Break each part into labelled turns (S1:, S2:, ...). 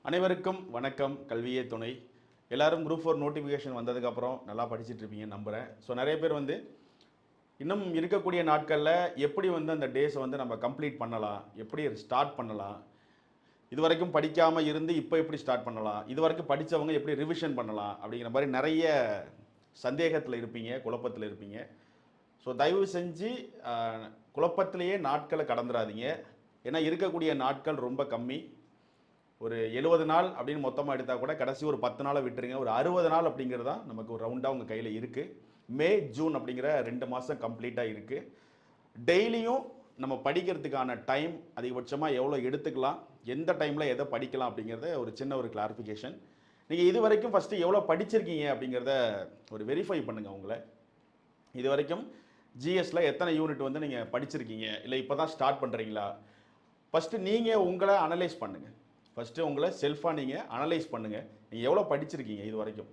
S1: அனைவருக்கும் வணக்கம். கல்வியே துணை. எல்லாரும் குரூப் 4 நோட்டிஃபிகேஷன் வந்ததுக்கப்புறம் நல்லா படிச்சுட்டு இருப்பீங்கன்னு நம்புகிறேன். ஸோ நிறைய பேர் இன்னும் இருக்கக்கூடிய நாட்களில் எப்படி அந்த டேஸை நம்ம கம்ப்ளீட் பண்ணலாம், எப்படி ஸ்டார்ட் பண்ணலாம், இது வரைக்கும் படிக்காமல் இருந்து இப்போ எப்படி ஸ்டார்ட் பண்ணலாம், இது வரைக்கும் படித்தவங்க எப்படி ரிவிஷன் பண்ணலாம் அப்படிங்கிற மாதிரி நிறைய சந்தேகத்தில் இருப்பீங்க, குழப்பத்தில் இருப்பீங்க. ஸோ தயவு செஞ்சு குழப்பத்திலேயே நாட்களை கடந்துடாதீங்க. ஏன்னா இருக்கக்கூடிய நாட்கள் ரொம்ப கம்மி. ஒரு 70 நாள் அப்படின்னு மொத்தமாக எடுத்தால் கூட கடைசி ஒரு 10 நாளை விட்டுருங்க. ஒரு 60 நாள் அப்படிங்கிறது தான் நமக்கு ஒரு ரவுண்டாக உங்கள் கையில் இருக்குது. மே ஜூன் அப்படிங்கிற 2 மாதம் கம்ப்ளீட்டாக இருக்குது. டெய்லியும் நம்ம படிக்கிறதுக்கான டைம் அதிகபட்சமாக எவ்வளோ எடுத்துக்கலாம், எந்த டைமில் எதை படிக்கலாம் அப்படிங்கிறத ஒரு சின்ன ஒரு கிளாரிஃபிகேஷன். நீங்கள் இது வரைக்கும் ஃபஸ்ட்டு எவ்வளோ படிச்சிருக்கீங்க அப்படிங்கிறத ஒரு வெரிஃபை பண்ணுங்கள். உங்களை இது வரைக்கும் ஜிஎஸ்ல எத்தனை யூனிட் நீங்கள் படிச்சிருக்கீங்க, இல்லை இப்போ தான் ஸ்டார்ட் பண்ணுறீங்களா? ஃபஸ்ட்டு நீங்கள் உங்களை அனலைஸ் பண்ணுங்கள். ஃபஸ்ட்டு உங்களை செல்ஃபாக நீங்கள் அனலைஸ் பண்ணுங்கள். நீங்கள் எவ்வளோ படிச்சிருக்கீங்க இது வரைக்கும்?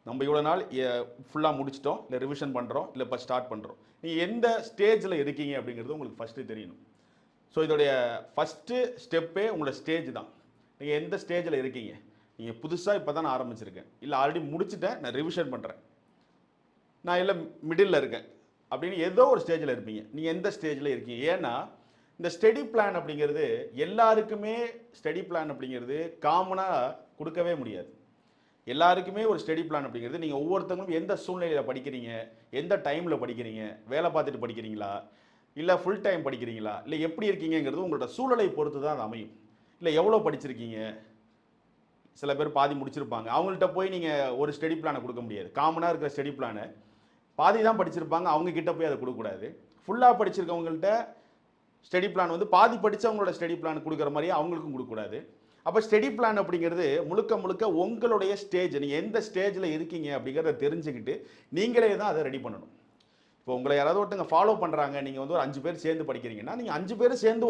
S1: நம்ம இவ்வளோ நாள் ஃபுல்லாக முடிச்சிட்டோம், இல்லை ரிவிஷன் பண்ணுறோம், இல்லை இப்போ ஸ்டார்ட் பண்ணுறோம். நீங்கள் எந்த ஸ்டேஜில் இருக்கீங்க அப்படிங்கிறது உங்களுக்கு ஃபஸ்ட்டு தெரியணும். ஸோ இதோடைய ஃபஸ்ட்டு ஸ்டெப்பே உங்களோட ஸ்டேஜ் தான். நீங்கள் எந்த ஸ்டேஜில் இருக்கீங்க? நீங்கள் புதுசாக இப்போ தான் நான் ஆரம்பிச்சிருக்கேன், இல்லை ஆல்ரெடி முடிச்சுட்டேன், நான் ரிவிஷன் பண்ணுறேன், நான் இல்லை மிடில் இருக்கேன் அப்படின்னு ஏதோ ஒரு ஸ்டேஜில் இருப்பீங்க. நீங்கள் எந்த ஸ்டேஜில் இருக்கீங்க? ஏன்னா இந்த ஸ்டடி பிளான் அப்படிங்கிறது எல்லாருக்குமே ஸ்டடி பிளான் அப்படிங்கிறது காமனாக கொடுக்கவே முடியாது. எல்லாருக்குமே ஒரு ஸ்டடி பிளான் அப்படிங்கிறது நீங்கள் ஒவ்வொருத்தங்களும் எந்த சூழ்நிலையில் படிக்கிறீங்க, எந்த டைமில் படிக்கிறீங்க, வேலை பார்த்துட்டு படிக்கிறீங்களா, இல்லை ஃபுல் டைம் படிக்கிறீங்களா, இல்லை எப்படி இருக்கீங்கிறது உங்களோட சூழலை பொறுத்து தான் அது அமையும். இல்லை எவ்வளோ படிச்சிருக்கீங்க? சில பேர் பாதி முடிச்சிருப்பாங்க, அவங்கள்ட்ட போய் நீங்கள் ஒரு ஸ்டடி பிளானை கொடுக்க முடியாது. காமனாக இருக்கிற ஸ்டடி பிளானை பாதி தான் படிச்சிருப்பாங்க, அவங்க கிட்ட போய் அதை கொடுக்கக்கூடாது. ஃபுல்லாக படிச்சிருக்கவங்கள்ட்ட ஸ்டடி பிளான் பாதி படித்தவங்களோட ஸ்டடி பிளான் கொடுக்குற மாதிரியே அவங்களுக்கும் கொடுக்கக்கூடாது. அப்போ ஸ்டடி பிளான் அப்படிங்கிறது முழுக்க முழுக்க உங்களுடைய ஸ்டேஜ், நீங்கள் எந்த ஸ்டேஜில் இருக்கீங்க அப்படிங்கிறத தெரிஞ்சுக்கிட்டு நீங்களே தான் அதை ரெடி பண்ணணும். இப்போ உங்களை யாராவது ஒருத்தங்க ஃபாலோ பண்ணுறாங்க, நீங்கள் ஒரு 5 பேர் சேர்ந்து படிக்கிறீங்கன்னா நீங்கள் 5 பேரும் சேர்ந்து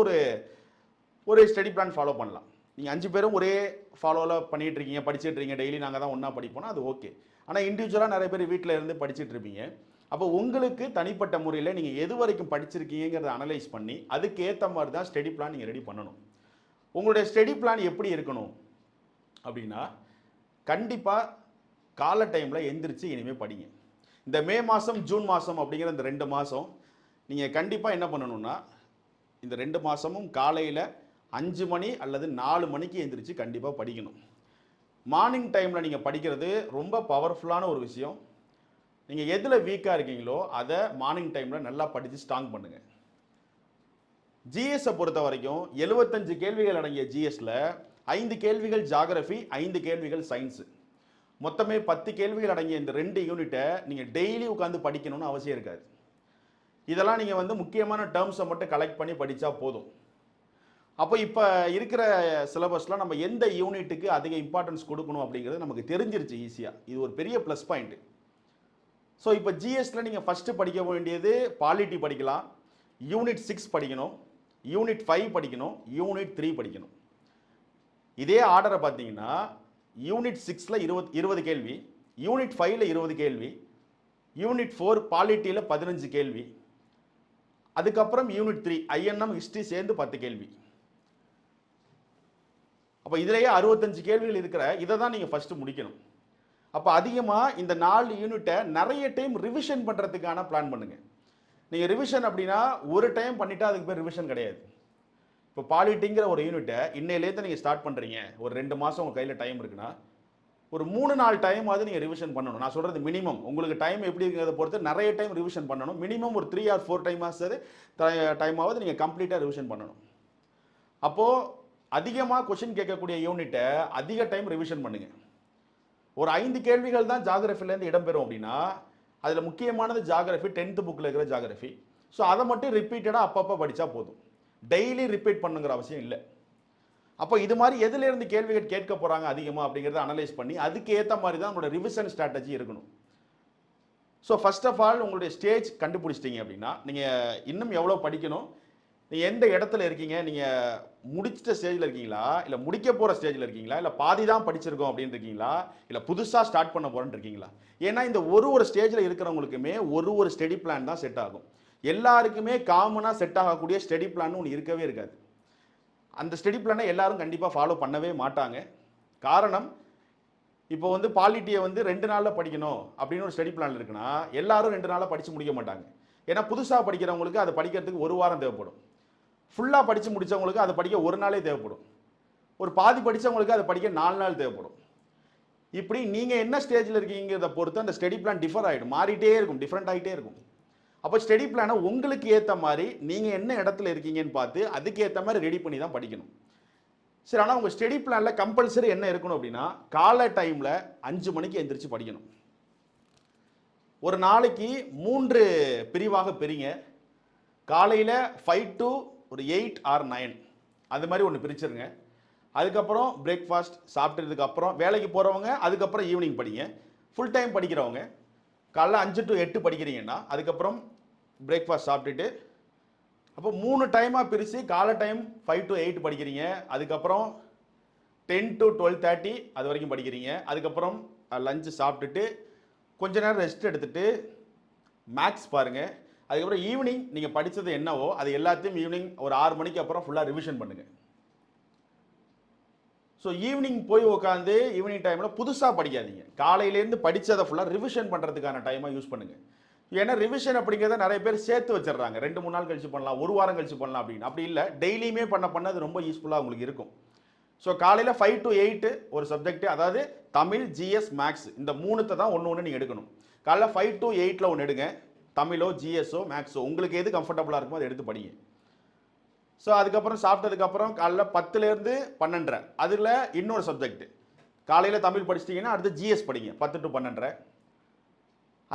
S1: ஒரு ஸ்டடி பிளான் ஃபாலோ பண்ணலாம். நீங்கள் 5 பேரும் ஒரே ஃபாலோவில் பண்ணிகிட்டு இருக்கீங்க, படிச்சுட்டு இருக்கீங்க, டெய்லி நாங்கள் தான் ஒன்றா படிப்போம்னா அது ஓகே. ஆனால் இண்டிவிஜுவலாக நிறைய பேர் வீட்டில் இருந்து படிச்சுட்டு இருப்பீங்க. அப்போ உங்களுக்கு தனிப்பட்ட முறையில் நீங்கள் எது வரைக்கும் படிச்சிருக்கீங்கிறத அனலைஸ் பண்ணி அதுக்கு ஏற்ற மாதிரி தான் ஸ்டடி பிளான் நீங்கள் ரெடி பண்ணணும். உங்களுடைய ஸ்டடி பிளான் எப்படி இருக்கணும் அப்படின்னா, கண்டிப்பாக காலை டைமில் எந்திரிச்சு இனிமேல் படிங்க. இந்த மே மாதம் ஜூன் மாதம் அப்படிங்கிற இந்த 2 மாதம் நீங்கள் கண்டிப்பாக என்ன பண்ணணும்னா, இந்த 2 மாதமும் காலையில் 5 மணி அல்லது 4 மணிக்கு எந்திரிச்சு கண்டிப்பாக படிக்கணும். மார்னிங் டைமில் நீங்கள் படிக்கிறது ரொம்ப பவர்ஃபுல்லான ஒரு விஷயம். நீங்கள் எதில் வீக்காக இருக்கீங்களோ அதை மார்னிங் டைமில் நல்லா படித்து ஸ்ட்ராங் பண்ணுங்கள். ஜிஎஸை பொறுத்த வரைக்கும் 75 கேள்விகள் அடங்கிய ஜிஎஸில் 5 கேள்விகள் ஜாகிரஃபி, 5 கேள்விகள் சயின்ஸு, மொத்தமே 10 கேள்விகள் அடங்கிய இந்த 2 யூனிட்டை நீங்கள் டெய்லி உட்காந்து படிக்கணும்னு அவசியம் இருக்காது. இதெல்லாம் நீங்கள் முக்கியமான டேர்ம்ஸை மட்டும் கலெக்ட் பண்ணி படித்தா போதும். அப்போ இப்போ இருக்கிற சிலபஸில் நம்ம எந்த யூனிட்டுக்கு அதிக இம்பார்ட்டன்ஸ் கொடுக்கணும் அப்படிங்கிறது நமக்கு தெரிஞ்சிருச்சு ஈஸியாக. இது ஒரு பெரிய ப்ளஸ் பாயிண்ட்டு. ஸோ இப்போ ஜிஎஸ்ல நீங்கள் ஃபஸ்ட்டு படிக்க வேண்டியது பாலிட்டி படிக்கலாம், யூனிட் 6 படிக்கணும், யூனிட் 5 படிக்கணும், யூனிட் 3 படிக்கணும். இதே ஆர்டரை பார்த்தீங்கன்னா யூனிட் 6ல் 20 கேள்வி, யூனிட் 5ல் 20 கேள்வி, யூனிட் 4 பாலிட்டியில் 15 கேள்வி, அதுக்கப்புறம் யூனிட் 3 ஐஎன்எம் ஹிஸ்ட்ரி சேர்ந்து 10 கேள்வி. அப்போ இதிலேயே 65 கேள்விகள் இருக்கிற இதை தான் நீங்கள் ஃபஸ்ட்டு முடிக்கணும். அப்போ அதிகமாக இந்த 4 யூனிட்டை நிறைய டைம் ரிவிஷன் பண்ணுறதுக்கான பிளான் பண்ணுங்கள். நீங்கள் ரிவிஷன் அப்படின்னா ஒரு டைம் பண்ணிவிட்டு அதுக்கு பேர் ரிவிஷன் கிடையாது. இப்போ பாலிட்டிங்கிற ஒரு யூனிட்டை இன்னையிலேருந்து நீங்கள் ஸ்டார்ட் பண்ணுறீங்க, ஒரு 2 மாதம் உங்கள் கையில் டைம் இருக்குன்னா ஒரு 3-4 டைமாவது நீங்கள் ரிவிஷன் பண்ணணும். நான் சொல்கிறது மினிமம், உங்களுக்கு டைம் எப்படி இருக்கிறத பொறுத்து நிறைய டைம் ரிவிஷன் பண்ணணும். மினிமம் ஒரு 3 or 4 டைமாவது நீங்கள் கம்ப்ளீட்டாக ரிவிஷன் பண்ணணும். அப்போது அதிகமாக கொஷின் கேட்கக்கூடிய யூனிட்டை அதிக டைம் ரிவிஷன் பண்ணுங்கள். ஒரு 5 கேள்விகள் தான் ஜாகிரஃபிலேருந்து இடம்பெறும் அப்படின்னா அதில் முக்கியமானது ஜாகிரஃபி, 10th புக்கில் இருக்கிற ஜாகிரஃபி. ஸோ அதை மட்டும் ரிப்பீட்டடாக அப்பப்போ படித்தா போதும், டெய்லி ரிப்பீட் பண்ணுங்கிற அவசியம் இல்லை. அப்போ இது மாதிரி எதுலேருந்து கேள்விகள் கேட்க போகிறாங்க அதிகமாக அப்படிங்கிறத அனலைஸ் பண்ணி அதுக்கு ஏற்ற மாதிரி தான் உங்களோட ரிவிஷன் ஸ்ட்ராட்டஜி இருக்கணும். ஸோ ஃபர்ஸ்ட் ஆஃப் ஆல் உங்களுடைய ஸ்டேஜ் கண்டுபிடிச்சிட்டிங்க அப்படின்னா நீங்கள் இன்னும் எவ்வளோ படிக்கணும், நீங்கள் எந்த இடத்துல இருக்கீங்க, நீங்கள் முடிச்சிட்ட ஸ்டேஜில் இருக்கீங்களா, இல்லை முடிக்க போகிற ஸ்டேஜில் இருக்கீங்களா, இல்லை பாதி தான் படிச்சிருக்கோம் அப்படின்னு இருக்கீங்களா, இல்லை புதுசாக ஸ்டார்ட் பண்ண போகிறேன்னு இருக்கீங்களா? ஏன்னா இந்த ஒரு ஸ்டேஜில் இருக்கிறவங்களுக்குமே ஒரு ஸ்டடி பிளான் தான் செட் ஆகும். எல்லாருக்குமே காமனாக செட் ஆகக்கூடிய ஸ்டடி பிளான் ஒன்று இருக்கவே இருக்காது. அந்த ஸ்டடி பிளானை எல்லாரும் கண்டிப்பாக ஃபாலோ பண்ணவே மாட்டாங்க. காரணம் இப்போ வந்து பாலிட்டியை வந்து 2 நாளில் படிக்கணும் அப்படின்னு ஒரு ஸ்டடி பிளான் இருக்குன்னா எல்லாரும் 2 நாளில் படித்து முடிக்க மாட்டாங்க. ஏன்னா புதுசாக படிக்கிறவங்களுக்கு அதை படிக்கிறதுக்கு 1 வாரம் தேவைப்படும். ஃபுல்லாக படித்து முடித்தவங்களுக்கு அதை படிக்க 1 நாளே தேவைப்படும். ஒரு பாதி படித்தவங்களுக்கு அதை படிக்க 4 நாள் தேவைப்படும். இப்படி நீங்கள் என்ன ஸ்டேஜில் இருக்கீங்கிறத பொறுத்து அந்த ஸ்டடி பிளான் டிஃபர் ஆகிடும், மாறிட்டே இருக்கும், டிஃப்ரெண்ட் ஆகிட்டே இருக்கும். அப்போ ஸ்டடி பிளானை உங்களுக்கு ஏற்ற மாதிரி நீங்கள் என்ன இடத்துல இருக்கீங்கன்னு பார்த்து அதுக்கு ஏற்ற மாதிரி ரெடி பண்ணி தான் படிக்கணும். சரி, ஆனால் உங்கள் ஸ்டடி பிளானில் கம்பல்சரி என்ன இருக்கணும் அப்படின்னா காலை டைமில் 5 மணிக்கு எந்திரிச்சு படிக்கணும். ஒரு நாளைக்கு 3 பிரிவாக பிரிங்க. காலையில் 5 to ஒரு 8 or 9 அது மாதிரி ஒன்று பிரிச்சிருங்க. அதுக்கப்புறம் பிரேக்ஃபாஸ்ட் சாப்பிட்டதுக்கு அப்புறம் வேலைக்கு போகிறவங்க அதுக்கப்புறம் ஈவினிங் படிங்க. ஃபுல் டைம் படிக்கிறவங்க காலைல 5 to 8 படிக்கிறீங்கன்னா அதுக்கப்புறம் பிரேக்ஃபாஸ்ட் சாப்பிட்டுட்டு அப்போ 3 டைமாக பிரித்து காலை டைம் 5 to 8 படிக்கிறீங்க. அதுக்கப்புறம் 10 to 12:30 அது வரைக்கும் படிக்கிறீங்க. அதுக்கப்புறம் லஞ்சு சாப்பிட்டுட்டு கொஞ்ச நேரம் ரெஸ்ட் எடுத்துகிட்டு மேக்ஸ் பாருங்கள். அதுக்கப்புறம் ஈவினிங் நீங்கள் படித்தது என்னவோ அது எல்லாத்தையும் ஈவினிங் ஒரு 6 மணிக்கு அப்புறம் ஃபுல்லாக ரிவிஷன் பண்ணுங்கள். ஸோ ஈவினிங் போய் உட்காந்து ஈவினிங் டைமில் புதுசாக படிக்காதீங்க. காலையிலேருந்து படித்ததை ஃபுல்லாக ரிவிஷன் பண்ணுறதுக்கான டைமாக யூஸ் பண்ணுங்கள். ஏன்னா ரிவிஷன் அப்படிங்கிறத நிறைய பேர் சேர்த்து வச்சிடுறாங்க. 2-3 நாள் கழிச்சு பண்ணலாம், 1 வாரம் கழிச்சு பண்ணலாம் அப்படின்னு. அப்படி இல்லை, டெய்லியுமே பண்ண அது ரொம்ப யூஸ்ஃபுல்லாக உங்களுக்கு இருக்கும். ஸோ காலையில் 5 to 8 ஒரு சப்ஜெக்ட், அதாவது தமிழ், ஜிஎஸ், மேக்ஸ் இந்த 3 தான் ஒன்று நீங்கள் எடுக்கணும். காலையில் 5 to 8 ஒன்று எடுங்க. தமிழோ ஜிஎஸ்ஓ மேக்ஸோ உங்களுக்கு எது கம்ஃபர்டபுளாக இருக்குமோ அதை எடுத்து படிங்க. ஸோ அதுக்கப்புறம் சாப்பிட்டதுக்கப்புறம் காலைல 10லேருந்து 12:30 அதில் இன்னொரு சப்ஜெக்ட். காலையில் தமிழ் படிச்சிட்டிங்கன்னா அடுத்து ஜிஎஸ் படிங்க 10 to 12:30.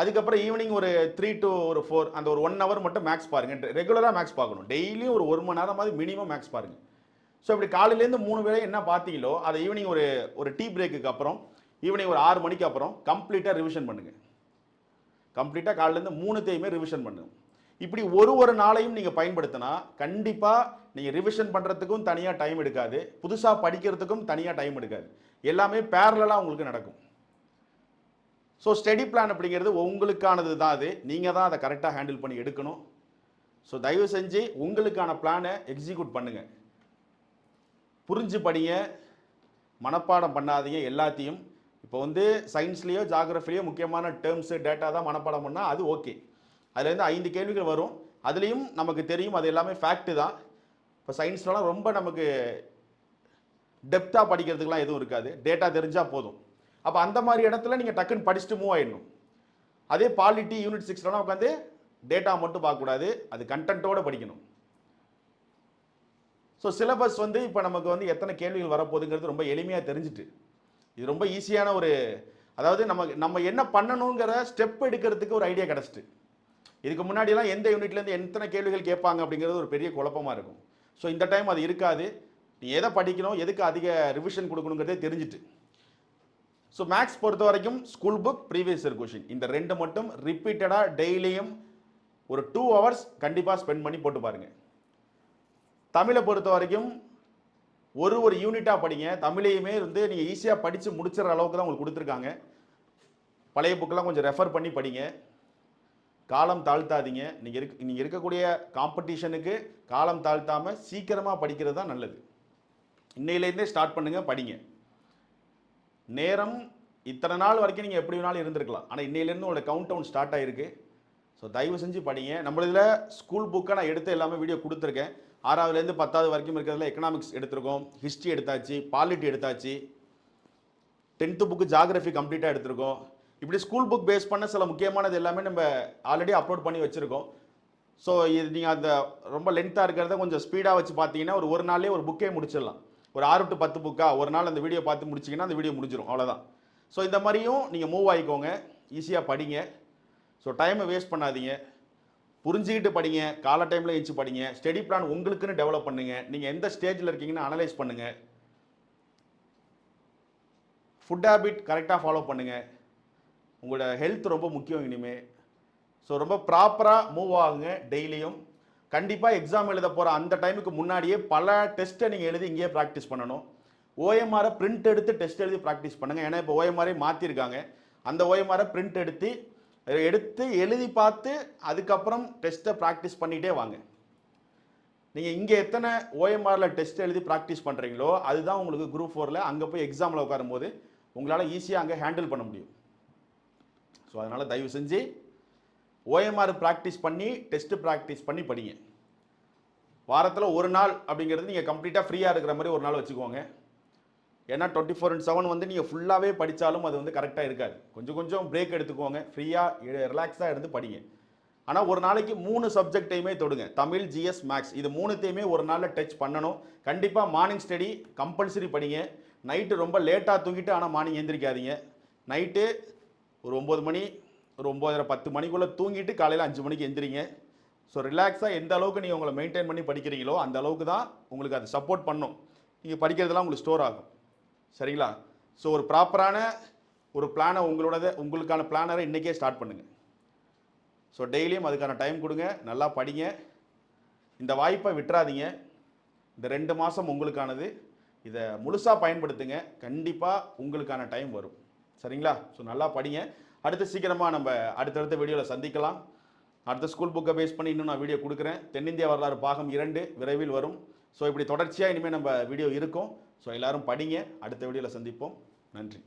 S1: அதுக்கப்புறம் ஈவினிங் ஒரு 3 to 4 அந்த ஒரு 1 hour மட்டும் மேக்ஸ் பாருங்கள். ரெகுலராக மேக்ஸ் பார்க்கணும். டெய்லியும் ஒரு 1 மணி நேரமாவது மினிமம் மேக்ஸ் பாருங்கள். ஸோ இப்படி காலையிலேருந்து 3 வேளை என்ன பார்த்தீங்களோ அதை ஈவினிங் ஒரு டீ பிரேக்குக்கு அப்புறம் ஈவினிங் ஒரு 6 மணிக்கு அப்புறம் கம்ப்ளீட்டாக ரிவிஷன் பண்ணுங்கள். கம்ப்ளீட்டாக காலையிலேருந்து 3த்தையுமே ரிவிஷன் பண்ணுங்க. இப்படி ஒரு நாளையும் நீங்கள் பயன்படுத்தினா கண்டிப்பாக நீங்கள் ரிவிஷன் பண்ணுறதுக்கும் தனியாக டைம் எடுக்காது, புதுசாக படிக்கிறதுக்கும் தனியாக டைம் எடுக்காது, எல்லாமே பேரலாக உங்களுக்கு நடக்கும். ஸோ ஸ்டடி பிளான் அப்படிங்கிறது உங்களுக்கானது தான். அது நீங்கள் தான் அதை கரெக்டாக ஹேண்டில் பண்ணி எடுக்கணும். ஸோ தயவு செஞ்சு உங்களுக்கான பிளானை எக்ஸிக்யூட் பண்ணுங்கள். புரிஞ்சு படிங்க, மனப்பாடம் பண்ணாதீங்க எல்லாத்தையும். இப்போ வந்து சயின்ஸ்லேயோ ஜாகிரஃபிலையோ முக்கியமான டேர்ம்ஸு டேட்டா தான் மனப்பாடம் பண்ணால் அது ஓகே. அதுலேருந்து 5 கேள்விகள் வரும், அதுலேயும் நமக்கு தெரியும் அது எல்லாமே ஃபேக்ட்டு தான். இப்போ சயின்ஸ்லாம் ரொம்ப நமக்கு டெப்த்தாக படிக்கிறதுக்கெலாம் எதுவும் இருக்காது, டேட்டா தெரிஞ்சால் போதும். அப்போ அந்த மாதிரி இடத்துல நீங்கள் டக்குன்னு படிச்சுட்டு மூவ் ஆகிடணும். அதே பாலிட்டி யூனிட் 6 உட்காந்து டேட்டா மட்டும் பார்க்கக்கூடாது, அது கண்டென்ட்டோடு படிக்கணும். ஸோ சிலபஸ் வந்து இப்போ நமக்கு வந்து எத்தனை கேள்விகள் வரப்போகுதுங்கிறது ரொம்ப எளிமையாக தெரிஞ்சுட்டு, இது ரொம்ப ஈஸியான அதாவது நம்ம என்ன பண்ணணுங்கிற ஸ்டெப் எடுக்கிறதுக்கு ஒரு ஐடியா கிடச்சிட்டு. இதுக்கு முன்னாடியெல்லாம் எந்த யூனிட்லேருந்து எத்தனை கேள்விகள் கேட்பாங்க அப்படிங்கிறது ஒரு பெரிய குழப்பமாக இருக்கும். ஸோ இந்த டைம் அது இருக்காது. நீ எதை படிக்கணும், எதுக்கு அதிக ரிவிஷன் கொடுக்கணுங்கிறதே தெரிஞ்சுட்டு. ஸோ மேக்ஸ் பொறுத்த வரைக்கும் school book, previous year question இந்த 2 மட்டும் ரிப்பீட்டடாக டெய்லியும் ஒரு 2 hours கண்டிப்பாக ஸ்பெண்ட் பண்ணி போட்டு பாருங்கள். தமிழை பொறுத்த வரைக்கும் ஒரு யூனிட்டாக படிங்க. தமிழையுமே வந்து நீங்கள் ஈஸியாக படித்து முடிச்சிடற அளவுக்கு தான் உங்களுக்கு கொடுத்துருக்காங்க. பழைய புக்கெல்லாம் கொஞ்சம் ரெஃபர் பண்ணி படிங்க. காலம் தாழ்த்தாதீங்க. நீங்கள் இருக்கக்கூடிய காம்படிஷனுக்கு காலம் தாழ்த்தாமல் சீக்கிரமாக படிக்கிறது தான் நல்லது. இன்னையிலேருந்தே ஸ்டார்ட் பண்ணுங்கள், படிங்க. நேரம் இத்தனை நாள் வரைக்கும் நீங்கள் எப்படி வேணாலும் இருந்திருக்கலாம், ஆனால் இன்னையிலேருந்து உங்களோட கவுண்ட் டவுன் ஸ்டார்ட் ஆகிருக்கு. ஸோ தயவு செஞ்சு படிங்க. நம்மளதில் ஸ்கூல் புக்கை நான் எடுத்து எல்லாமே வீடியோ கொடுத்துருக்கேன். 6வதுலேருந்து 10வது வரைக்கும் இருக்கிறதுல எக்கனாமிக்ஸ் எடுத்திருக்கோம், ஹிஸ்ட்ரி எடுத்தாச்சு, பாலிட்டி எடுத்தாச்சு, 10th புக்கு ஜாகிரஃபி கம்ப்ளீட்டாக எடுத்திருக்கோம். இப்படி ஸ்கூல் புக் பேஸ் பண்ண சில முக்கியமானது எல்லாமே நம்ம ஆல்ரெடி அப்லோட் பண்ணி வச்சுருக்கோம். ஸோ இது நீங்கள் அந்த ரொம்ப லென்த்தாக இருக்கிறத கொஞ்சம் ஸ்பீடாக வச்சு பார்த்தீங்கன்னா ஒரு நாள்லேயே ஒரு புக்கே முடிச்சிடலாம். ஒரு 6 to 10 புக்கா ஒரு நாள் அந்த வீடியோ பார்த்து முடிச்சிங்கன்னா அந்த வீடியோ முடிஞ்சிடும், அவ்வளோதான். ஸோ இந்த மாதிரியும் நீங்கள் மூவ் ஆகிக்கோங்க, ஈஸியாக படிங்க. ஸோ டைமை வேஸ்ட் பண்ணாதீங்க, புரிஞ்சுக்கிட்டு படிங்க, காலை டைமில் எழுந்து படிங்க. ஸ்டடி பிளான் உங்களுக்குன்னு டெவலப் பண்ணுங்கள். நீங்கள் எந்த ஸ்டேஜில் இருக்கீங்கன்னு அனலைஸ் பண்ணுங்கள். ஃபுட் ஹேபிட் கரெக்டாக ஃபாலோ பண்ணுங்கள். உங்களோட ஹெல்த் ரொம்ப முக்கியம் இனிமேல். ஸோ ரொம்ப ப்ராப்பராக மூவ் ஆகுங்க டெய்லியும். கண்டிப்பாக எக்ஸாம் எழுத போகிற அந்த டைமுக்கு முன்னாடியே பல டெஸ்ட்டை நீங்கள் எழுதி இங்கேயே ப்ராக்டிஸ் பண்ணணும். ஓஎம்ஆரை பிரிண்ட் எடுத்து டெஸ்ட் எழுதி ப்ராக்டிஸ் பண்ணுங்கள். ஏன்னா இப்போ ஓஎம்ஆரே மாற்றிருக்காங்க. அந்த ஓஎம்ஆரை பிரிண்ட் எடுத்து எழுதி பார்த்து அதுக்கப்புறம் டெஸ்ட்டை ப்ராக்டிஸ் பண்ணிகிட்டே வாங்க. நீங்கள் இங்கே எத்தனை ஓஎம்ஆரில் டெஸ்ட் எழுதி ப்ராக்டிஸ் பண்ணுறீங்களோ அதுதான் உங்களுக்கு குரூப் 4ல் அங்கே போய் எக்ஸாமில் உட்காரும்போது உங்களால் ஈஸியாக அங்கே ஹேண்டில் பண்ண முடியும். ஸோ அதனால் தயவு செஞ்சு ஓஎம்ஆர் ப்ராக்டிஸ் பண்ணி டெஸ்ட்டு ப்ராக்டிஸ் பண்ணி படிங்க. வாரத்தில் ஒரு நாள் அப்படிங்கிறது நீங்கள் கம்ப்ளீட்டாக ஃப்ரீயாக இருக்கிற மாதிரி ஒரு நாள் வச்சுக்கோங்க. ஏன்னா 24/7 வந்து நீங்கள் ஃபுல்லாகவே படித்தாலும் அது வந்து கரெக்டாக இருக்காது. கொஞ்சம் கொஞ்சம் பிரேக் எடுத்துக்கோங்க, ஃப்ரீயாக ரிலாக்ஸாக எடுத்து படிங்க. ஆனால் ஒரு நாளைக்கு 3 சப்ஜெக்டையுமே தொடுங்க. தமிழ், ஜிஎஸ், மேக்ஸ் இது 3த்தையுமே ஒரு நாளில் டச் பண்ணணும். கண்டிப்பாக மார்னிங் ஸ்டடி கம்பல்சரி படிங்க. நைட்டு ரொம்ப லேட்டாக தூங்கிட்டு ஆனால் மார்னிங் எந்திரிக்காதீங்க. நைட்டு ஒரு 9 மணி ஒரு 9:30 10 மணிக்குள்ளே தூங்கிட்டு காலையில் 5 மணிக்கு எந்திரிங்க. ஸோ ரிலாக்ஸாக எந்த அளவுக்கு நீங்கள் உங்களை மெயின்டைன் பண்ணி படிக்கிறீங்களோ அந்த அளவுக்கு தான் உங்களுக்கு அது சப்போர்ட் பண்ணும். நீங்கள் படிக்கிறதுலாம் உங்களுக்கு ஸ்டோர் ஆகும். சரிங்களா? ஸோ ஒரு ப்ராப்பரான ஒரு பிளானை உங்களுக்கான பிளானரை இன்றைக்கே ஸ்டார்ட் பண்ணுங்கள். ஸோ டெய்லியும் அதுக்கான டைம் கொடுங்க, நல்லா படிங்க. இந்த வாய்ப்பை விட்டுறாதீங்க. இந்த 2 மாதம் உங்களுக்கானது. இதை முழுசாக பயன்படுத்துங்க. கண்டிப்பாக உங்களுக்கான டைம் வரும். சரிங்களா? ஸோ நல்லா படிங்க. அடுத்து சீக்கிரமாக நம்ம அடுத்தடுத்த வீடியோவில் சந்திக்கலாம். அடுத்த ஸ்கூல் புக்கை பேஸ் பண்ணி இன்னும் நான் வீடியோ கொடுக்குறேன். தென்னிந்திய வரலாறு பாகம் 2 விரைவில் வரும். ஸோ இப்படி தொடர்ச்சியாக இனிமேல் நம்ம வீடியோ இருக்கும். ஸோ எல்லோரும் படிங்க. அடுத்த வீடியோவில் சந்திப்போம். நன்றி.